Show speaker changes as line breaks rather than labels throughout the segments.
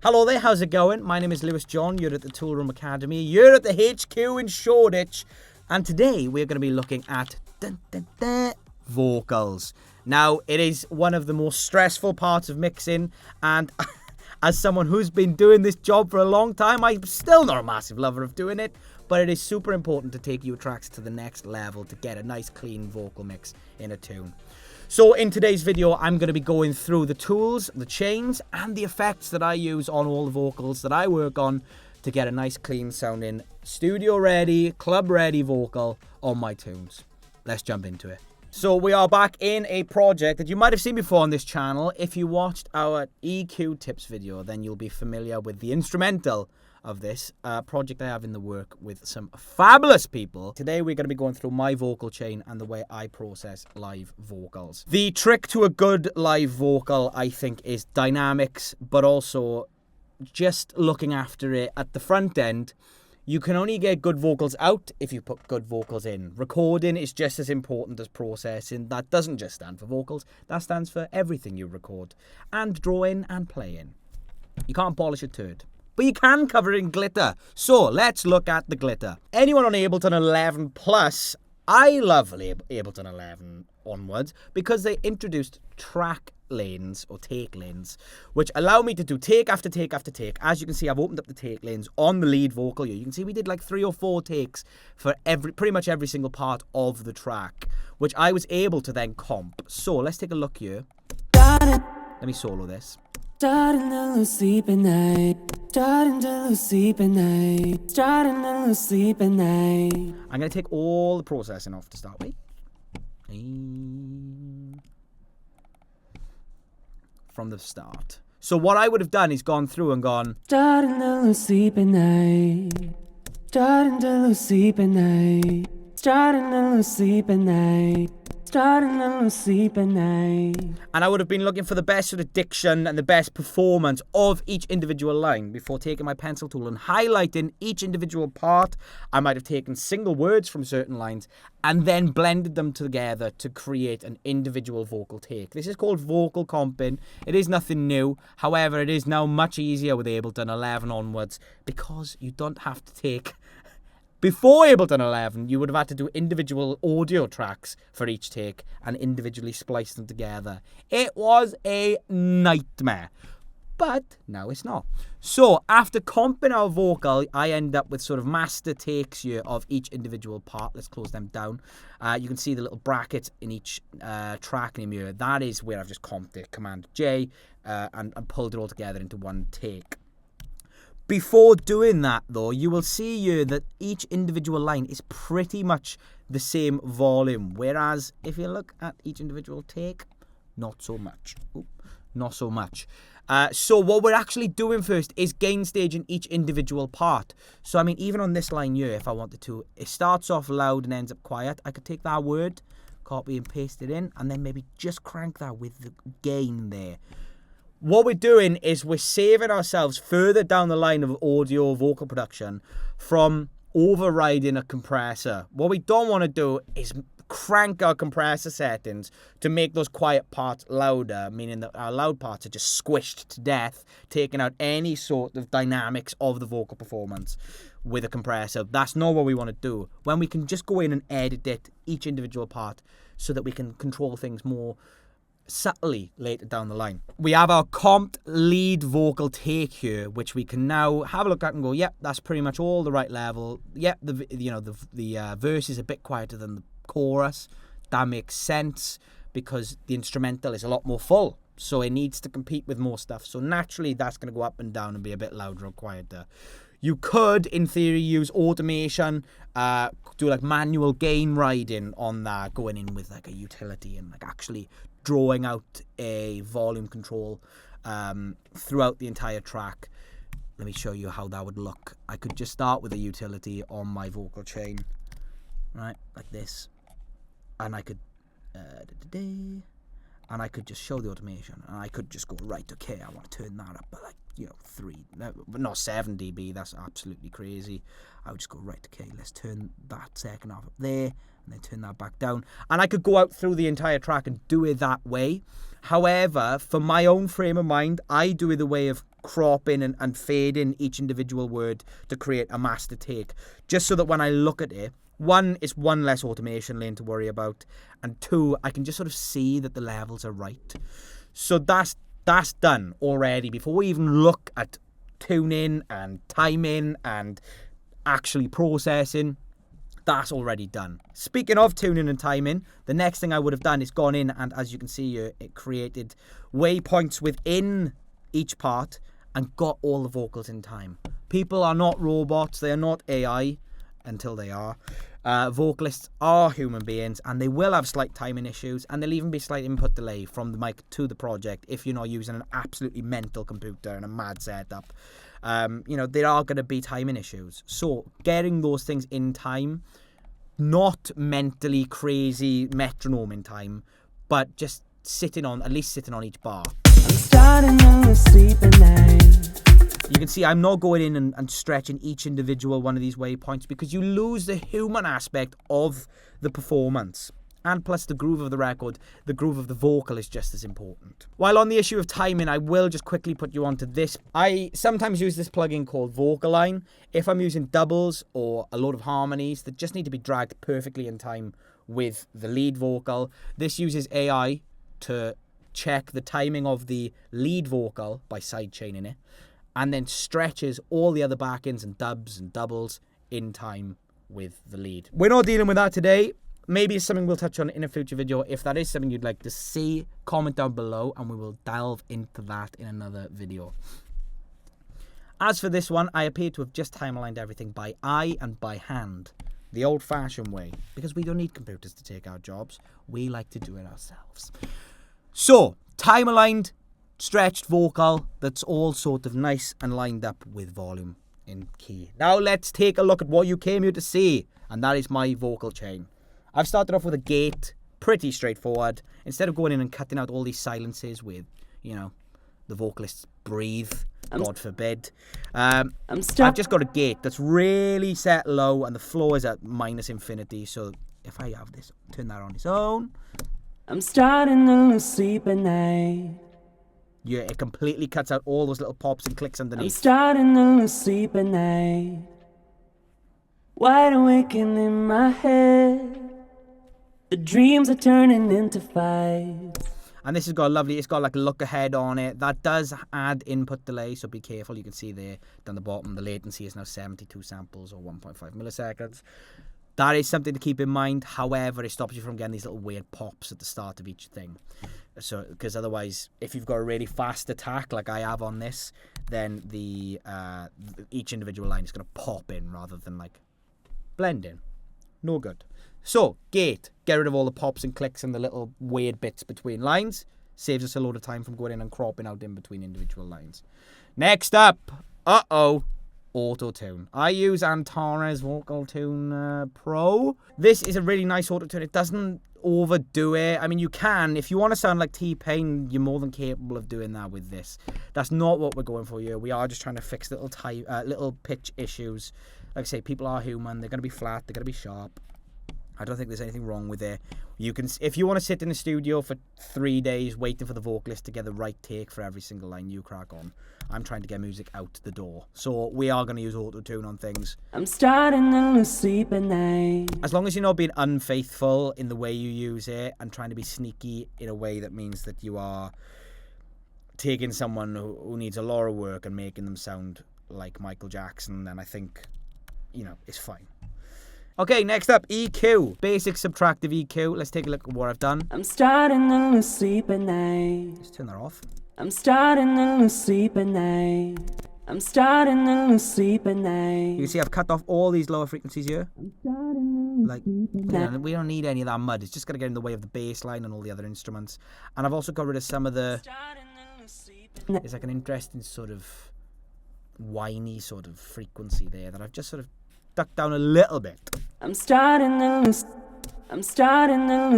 Hello there, how's it going? My name is Lewis John, you're at the Toolroom Academy, you're at the HQ in Shoreditch, and today we're going to be looking at vocals. Now, it is one of the most stressful parts of mixing, and as someone who's been doing this job for a long time, I'm still not a massive lover of doing it, but it is super important to take your tracks to the next level to get a nice clean vocal mix in a tune. So in today's video, I'm going to be going through the tools, the chains, and the effects that I use on all the vocals that I work on to get a nice clean sounding, studio ready, club ready vocal on my tunes. Let's jump into it. So we are back in a project that you might have seen before on this channel. If you watched our EQ tips video, then you'll be familiar with the instrumental of this project I have in the work with some fabulous people. Today we're going to be going through my vocal chain and the way I process live vocals. The trick to a good live vocal, I think, is dynamics, but also just looking after it at the front end. You can only get good vocals out if you put good vocals in. Recording is just as important as processing. That doesn't just stand for vocals, that stands for everything you record. And drawing and playing. You can't polish a turd, but you can cover it in glitter. So let's look at the glitter. Anyone on Ableton 11 Plus, I love Ableton 11 onwards because they introduced track lanes or take lanes, which allow me to do take after take after take. As you can see, I've opened up the take lanes on the lead vocal here. You can see we did like 3 or 4 takes for pretty much every single part of the track, which I was able to then comp. So let's take a look here. Let me solo this. I'm gonna take all the processing off to start with. From the start. So what I would have done is gone through and gone. And I would have been looking for the best sort of diction and the best performance of each individual line before taking my pencil tool and highlighting each individual part. I might have taken single words from certain lines and then blended them together to create an individual vocal take. This is called vocal comping. It is nothing new. However, it is now much easier with Ableton 11 onwards because you don't have to take... Before Ableton 11, you would have had to do individual audio tracks for each take and individually splice them together. It was a nightmare, but now it's not. So after comping our vocal, I end up with sort of master takes here of each individual part. Let's close them down. You can see the little brackets in each track name here. That is where I've just comped it, Command J, and pulled it all together into one take. Before doing that, though, you will see here that each individual line is pretty much the same volume. Whereas, if you look at each individual take, not so much. Oop, not so much. So what we're actually doing first is gain staging each individual part. So, I mean, even on this line here, if I wanted to, it starts off loud and ends up quiet. I could take that word, copy and paste it in, and then maybe just crank that with the gain there. What we're doing is we're saving ourselves further down the line of audio vocal production from overriding a compressor. What we don't want to do is crank our compressor settings to make those quiet parts louder, meaning that our loud parts are just squished to death, taking out any sort of dynamics of the vocal performance with a compressor. That's not what we want to do. When we can just go in and edit it, each individual part, so that we can control things more subtly later down the line. We have our comped lead vocal take here, which we can now have a look at and go, yep, that's pretty much all the right level. Yep, the verse is a bit quieter than the chorus. That makes sense because the instrumental is a lot more full, so it needs to compete with more stuff. So naturally, that's going to go up and down and be a bit louder or quieter. You could, in theory, use automation, do like manual gain riding on that, going in with like a utility and like actually drawing out a volume control throughout the entire track. Let me show you how that would look. I could just start with a utility on my vocal chain, right, like this, and I could just show the automation, and I could just go, right, okay, I want to turn that up by like, 3, but not 7 dB, that's absolutely crazy. I would just go, right, okay, let's turn that second off up there, and then turn that back down. And I could go out through the entire track and do it that way. However, for my own frame of mind, I do it the way of cropping and fading each individual word to create a master take. Just so that when I look at it, one, it's one less automation lane to worry about, and two, I can just sort of see that the levels are right. So that's done already before we even look at tuning and timing and actually processing. That's already done. Speaking of tuning and timing, the next thing I would have done is gone in and, as you can see here, it created waypoints within each part and got all the vocals in time. People are not robots. They are not AI until they are. Vocalists are human beings, and they will have slight timing issues, and there'll even be slight input delay from the mic to the project if you're not using an absolutely mental computer and a mad setup. There are going to be timing issues. So getting those things in time, not mentally crazy metronome in time, but just at least sitting on each bar. I'm starting to sleep at night. You can see I'm not going in and stretching each individual one of these waypoints because you lose the human aspect of the performance. And plus the groove of the record, the groove of the vocal is just as important. While on the issue of timing, I will just quickly put you onto this. I sometimes use this plugin called Vocaline. If I'm using doubles or a load of harmonies that just need to be dragged perfectly in time with the lead vocal, this uses AI to check the timing of the lead vocal by sidechaining it, and then stretches all the other back-ends and dubs and doubles in time with the lead. We're not dealing with that today. Maybe it's something we'll touch on in a future video. If that is something you'd like to see, comment down below and we will delve into that in another video. As for this one, I appear to have just time-aligned everything by eye and by hand, the old-fashioned way, because we don't need computers to take our jobs. We like to do it ourselves. So, time-aligned, stretched vocal that's all sort of nice and lined up with volume in key. Now let's take a look at what you came here to see, and that is my vocal chain. I've started off with a gate, pretty straightforward. Instead of going in and cutting out all these silences with, the vocalists breathe, God forbid. I've just got a gate that's really set low and the flow is at minus infinity. So if I have this, turn that on its own. I'm starting to lose sleep at night. Yeah, it completely cuts out all those little pops and clicks underneath. I'm starting to lose sleep at night. Wide awake and in my head. The dreams are turning into fights. And this has got it's got like a look ahead on it. That does add input delay, so be careful. You can see there down the bottom, the latency is now 72 samples or 1.5 milliseconds. That is something to keep in mind. However, it stops you from getting these little weird pops at the start of each thing. So, because otherwise, if you've got a really fast attack like I have on this, then each individual line is going to pop in rather than like blend in. No good. So, gate. Get rid of all the pops and clicks and the little weird bits between lines. Saves us a load of time from going in and cropping out in between individual lines. Next up. Auto-tune. I use Antares Vocal Tune Pro. This is a really nice auto-tune. It doesn't overdo it. I mean, you can. If you want to sound like T-Pain, you're more than capable of doing that with this. That's not what we're going for here. We are just trying to fix little pitch issues. Like I say, people are human. They're going to be flat. They're going to be sharp. I don't think there's anything wrong with it. You can, if you want to sit in the studio for 3 days waiting for the vocalist to get the right take for every single line, you crack on. I'm trying to get music out the door. So we are going to use auto-tune on things. I'm starting to lose sleep at night. As long as you're not being unfaithful in the way you use it and trying to be sneaky in a way that means that you are taking someone who needs a lot of work and making them sound like Michael Jackson, then I think, it's fine. Okay, next up, EQ. Basic subtractive EQ. Let's take a look at what I've done. I'm starting to lose sleep at night. Let's turn that off. I'm starting to lose sleep at night. I'm starting to lose sleep at night. You can see I've cut off all these lower frequencies here. I'm starting to lose sleep at night. We don't need any of that mud. It's just going to get in the way of the bass line and all the other instruments. And I've also got rid of some of the... It's like an interesting sort of whiny sort of frequency there that I've just sort of duck down a little bit. I'm starting to lose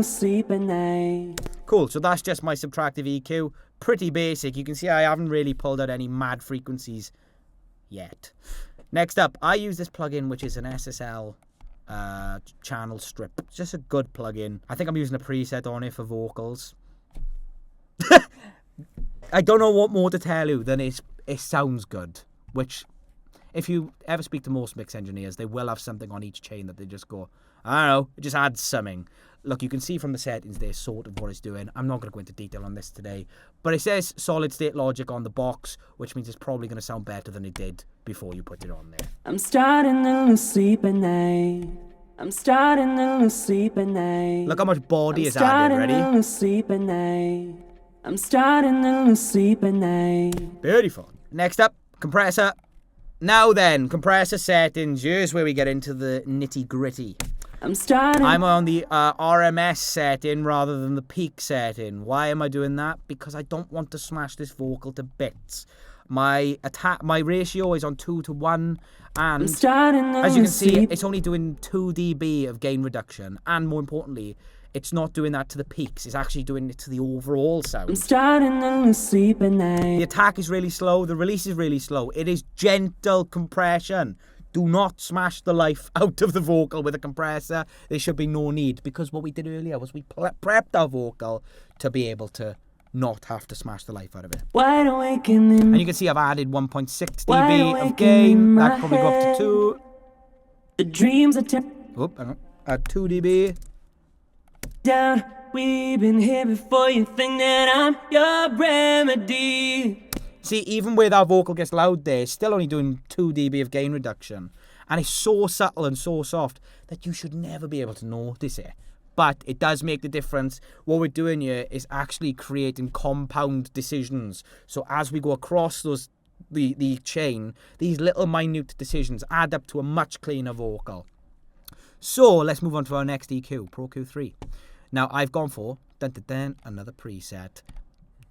sleep at night. Cool, so that's just my subtractive EQ. Pretty basic. You can see I haven't really pulled out any mad frequencies yet. Next up, I use this plugin, which is an SSL channel strip. It's just a good plugin. I think I'm using a preset on it for vocals. I don't know what more to tell you than it sounds good, which if you ever speak to most mix engineers, they will have something on each chain that they just go, I don't know, it just adds something. Look, you can see from the settings there sort of what it's doing. I'm not going to go into detail on this today, but it says solid state logic on the box, which means it's probably going to sound better than it did before you put it on there.
I'm starting to lose sleep at night. I'm starting to lose sleep at night.
Look how much body is added, ready?
I'm starting to lose sleep at night. I'm starting to lose sleep at night.
Beautiful. Next up, compressor. Now then, compressor settings. Here's where we get into the nitty gritty. I'm on the RMS setting rather than the peak setting. Why am I doing that? Because I don't want to smash this vocal to bits. My ratio is on 2:1, and as you can see, it's only doing 2 dB of gain reduction, and more importantly, it's not doing that to the peaks. It's actually doing it to the overall sound.
I'm starting to lose sleep at night.
The attack is really slow. The release is really slow. It is gentle compression. Do not smash the life out of the vocal with a compressor. There should be no need, because what we did earlier was we prepped our vocal to be able to not have to smash the life out of it.
Wide awake in the
and you can see I've added 1.6 dB of gain. That could probably go up to 2.
The dreams are
hang on. Add 2 dB.
Down, we've been here before. You think that I'm your remedy.
See, even where that vocal gets loud there, it's still only doing 2 dB of gain reduction. And it's so subtle and so soft that you should never be able to notice it. But it does make the difference. What we're doing here is actually creating compound decisions. So as we go across the chain, these little minute decisions add up to a much cleaner vocal. So let's move on to our next EQ, Pro Q3. Now I've gone for another preset.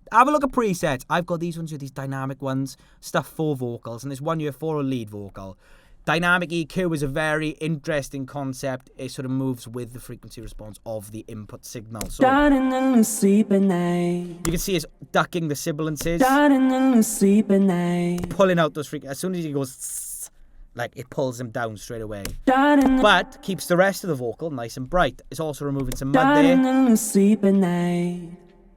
Have a look at presets. I've got these ones here, these dynamic ones, stuff for vocals, and there's one here for a lead vocal. Dynamic EQ is a very interesting concept. It sort of moves with the frequency response of the input signal. So
starting to lose sleep at night.
You can see it's ducking the sibilances.
Starting to lose sleep at night.
Pulling out those frequencies. As soon as he goes, like, it pulls them down straight away. But keeps the rest of the vocal nice and bright. It's also removing some mud there.
Starting to lose sleep at night.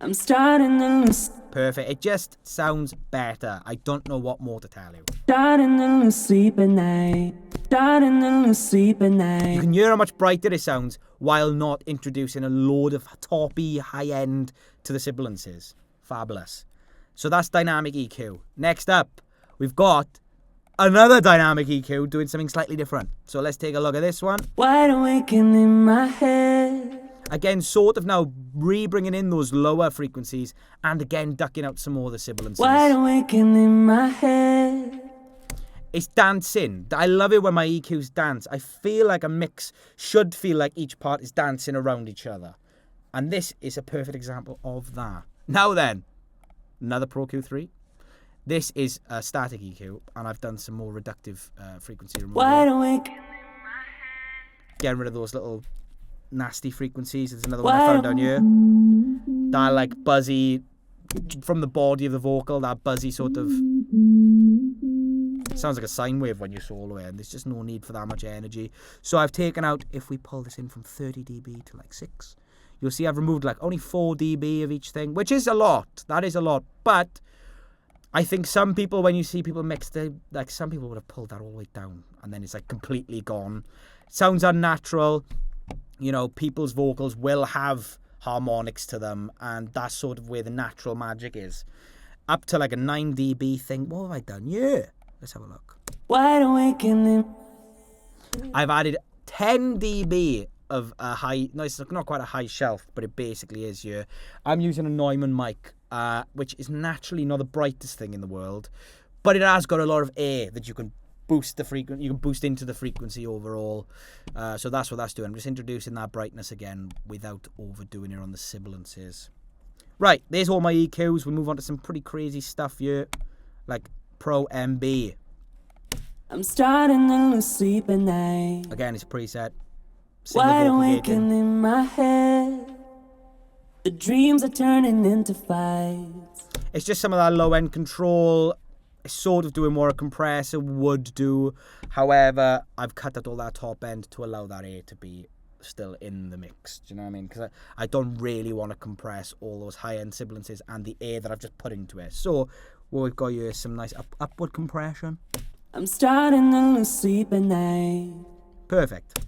I'm starting to lose.
Perfect. It just sounds better. I don't know what more to tell you.
Starting to lose sleep at night. Starting to lose sleep at night.
You can hear how much brighter it sounds while not introducing a load of toppy high end to the sibilances. Fabulous. So that's dynamic EQ. Next up, we've got another dynamic EQ doing something slightly different. So let's take a look at this one.
Wide awake and in my head.
Again, sort of now re-bringing in those lower frequencies and again ducking out some more of the sibilances.
Wide awake and in my head.
It's dancing. I love it when my EQs dance. I feel like a mix should feel like each part is dancing around each other. And this is a perfect example of that. Now then, another Pro Q3. This is a static EQ, and I've done some more reductive frequency removal.
Wide awake.
Getting rid of those little nasty frequencies. There's another one I found down here. That like buzzy from the body of the vocal, that buzzy sort of sounds like a sine wave when you solo it, and there's just no need for that much energy. So I've taken out, if we pull this in from 30 dB to like 6, you'll see I've removed like only 4 dB of each thing, which is a lot. That is a lot. But I think some people, when you see people mix, like some people would have pulled that all the way down and then it's like completely gone. It sounds unnatural. You know, people's vocals will have harmonics to them, and that's sort of where the natural magic is. Up to like a 9 dB thing. What have I done? Yeah. Let's have a look.
Wide awake and
I've added 10 dB of a high, no, it's not quite a high shelf, but it basically is here. I'm using a Neumann mic, which is naturally not the brightest thing in the world, but it has got a lot of air that you can boost the frequency, you can boost into the frequency overall. So that's what that's doing. I'm just introducing that brightness again without overdoing it on the sibilances. Right, there's all my EQs. We'll move on to some pretty crazy stuff here, like Pro MB.
I'm starting to lose sleep at night.
Again, it's a preset.
Wide awake and in my head. The dreams are turning into fights.
It's just some of that low end control. It's sort of doing what a compressor would do. However, I've cut out all that top end to allow that air to be still in the mix. Do you know what I mean? Because I don't really want to compress all those high end sibilances and the air that I've just put into it. So What we've got here is some nice upward compression.
I'm starting to lose sleep at night.
Perfect.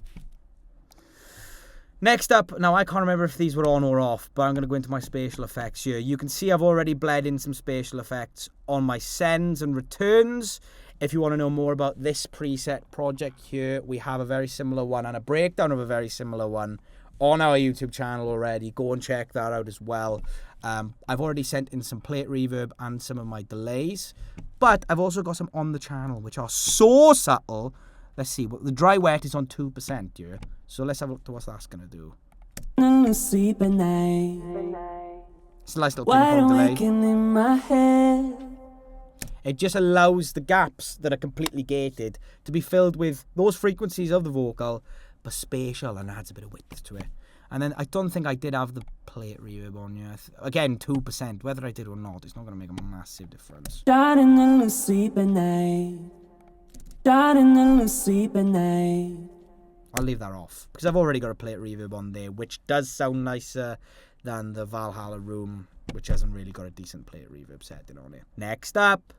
Next up, now I can't remember if these were on or off, but I'm going to go into my spatial effects here. You can see I've already bled in some spatial effects on my sends and returns. If you want to know more about this preset project here, we have a very similar one and a breakdown of a very similar one on our YouTube channel already. Go and check that out as well. I've already sent in some plate reverb and some of my delays, but I've also got some on the channel which are so subtle. Let's see, the dry wet is on 2% here. So let's have a look to what that's going to do.
Sleep at night.
It's a nice little ping-pong delay.
In my head.
It just allows the gaps that are completely gated to be filled with those frequencies of the vocal, but spatial, and adds a bit of width to it. And then I don't think I did have the plate reverb on here. Again, 2%. Whether I did or not, it's not going to make a massive difference.
Starting to lose sleep at night. Starting to lose sleep at night.
I'll leave that off because I've already got a plate reverb on there, which does sound nicer than the Valhalla Room, which hasn't really got a decent plate reverb setting on it. Next up,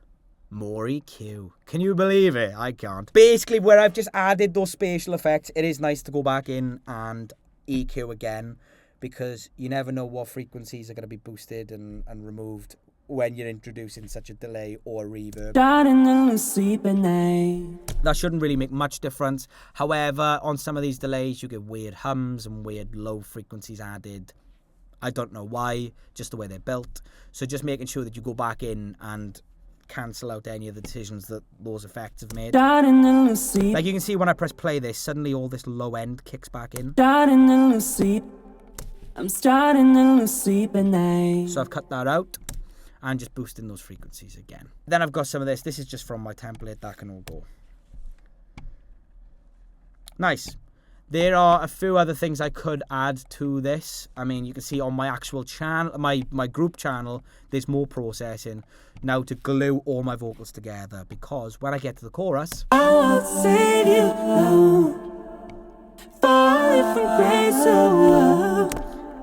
more EQ. Can you believe it? I can't. Basically, where I've just added those spatial effects, it is nice to go back in and EQ again, because you never know what frequencies are going to be boosted and removed when you're introducing such a delay or a reverb.
Starting to lose sleep at night.
That shouldn't really make much difference. However, on some of these delays, you get weird hums and weird low frequencies added. I don't know why, just the way they're built. So just making sure that you go back in and cancel out any of the decisions that those effects have made.
Starting to lose sleep.
Like you can see when I press play this, suddenly all this low end kicks back in.
Starting to lose sleep. I'm starting to lose sleep at night.
So I've cut that out and just boosting those frequencies again. Then I've got some of this. This is just from my template. That can all go. Nice. There are a few other things I could add to this. I mean, you can see on my actual channel, my group channel, there's more processing now to glue all my vocals together, because when I get to the chorus,
I'll save you falling from grace,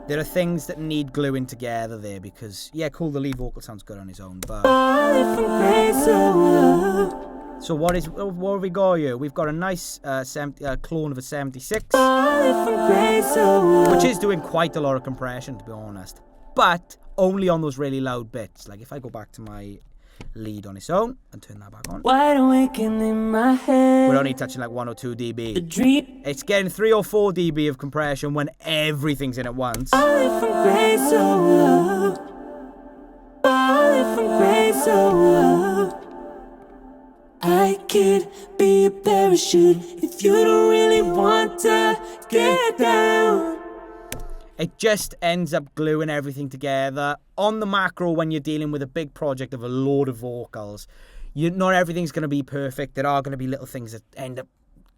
there are things that need gluing together there, because, yeah, cool, the lead vocal sounds good on his own, but...
falling from grace,
So what have we got here? We've got a nice clone of a 76, which is doing quite a lot of compression, to be honest, but only on those really loud bits. Like if I go back to my lead on its own and turn that back on,
wide awake and in my head.
we're only touching like 1 or 2 dB.
The dream.
It's getting 3 or 4 dB of compression when everything's in at once.
Falling from grace, falling from grace, I could be a parachute if you don't really want to get down.
It just ends up gluing everything together. On the macro, when you're dealing with a big project of a load of vocals, not everything's going to be perfect. There are going to be little things that end up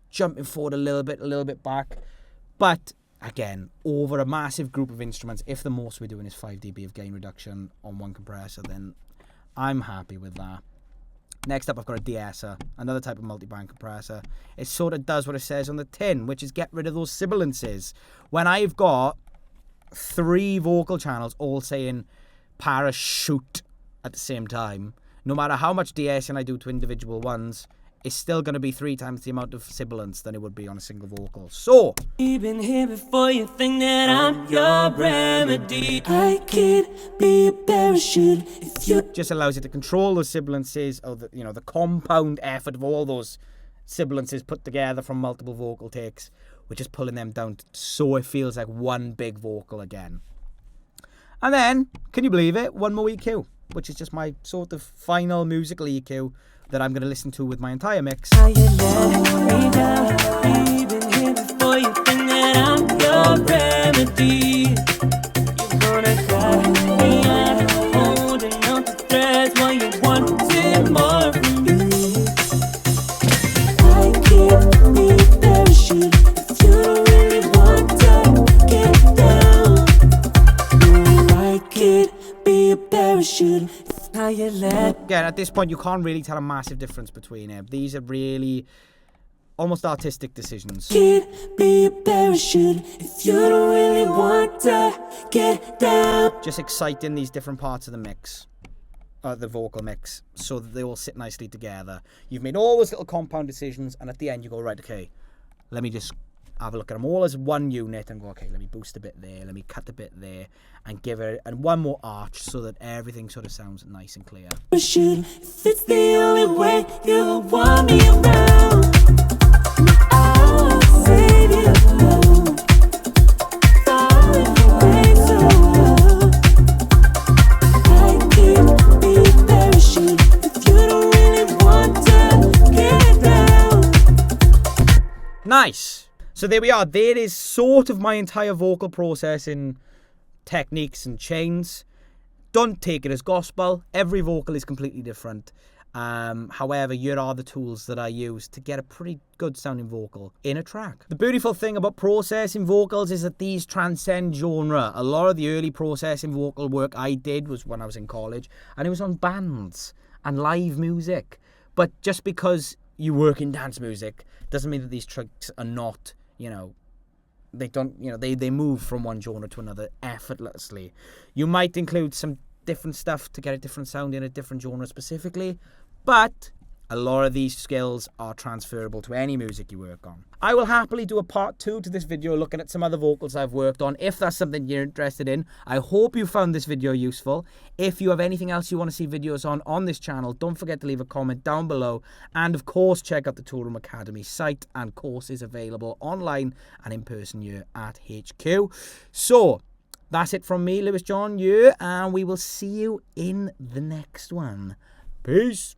jumping forward a little bit back. But again, over a massive group of instruments, if the most we're doing is 5 dB of gain reduction on one compressor, then I'm happy with that. Next up, I've got a de-esser, another type of multi-band compressor. It sort of does what it says on the tin, which is get rid of those sibilances. When I've got 3 vocal channels all saying parachute at the same time, no matter how much de-essing I do to individual ones, it's still going to be 3 times the amount of sibilance than it would be on a single vocal. So,
Even here before you think that I'm your remedy, I could be a parachute if you
just allows it to control those sibilances, or the compound effort of all those sibilances put together from multiple vocal takes. We're just pulling them down so it feels like one big vocal again. And then, can you believe it? One more EQ, which is just my sort of final musical EQ that I'm going to listen to with my entire mix.
How you let me down, even here before you think that I'm your remedy. You're gonna cry me out, holding on to threads while you wanted more from me. I can't be a parachute if you don't really want to get down. No, I could be a parachute. How you let
Again, at this point, you can't really tell a massive difference between them. These are really almost artistic decisions.
Could be a parachute if you don't really want to get down.
Just exciting these different parts of the mix. the vocal mix so that they all sit nicely together. You've made all those little compound decisions, and at the end you go, right, okay, let me just have a look at them all as one unit and go, okay, let me boost a bit there, let me cut a bit there, and give it and one more arch so that everything sort of sounds nice and clear.
If it's the only way you want me around, I'll save you. Falling away so low. I could be a parachute if you don't really want to get down.
Nice. So there we are. There is sort of my entire vocal processing techniques and chains. Don't take it as gospel. Every vocal is completely different. However, here are the tools that I use to get a pretty good sounding vocal in a track. The beautiful thing about processing vocals is that these transcend genre. A lot of the early processing vocal work I did was when I was in college, and it was on bands and live music. But just because you work in dance music doesn't mean that these tricks are not, they move from one genre to another effortlessly. You might include some different stuff to get a different sound in a different genre specifically, but a lot of these skills are transferable to any music you work on. I will happily do a part 2 to this video looking at some other vocals I've worked on if that's something you're interested in. I hope you found this video useful. If you have anything else you want to see videos on this channel, don't forget to leave a comment down below, and of course check out the Toolroom Academy site and courses available online and in person here at HQ. So that's it from me, Lewis John, and we will see you in the next one. Peace.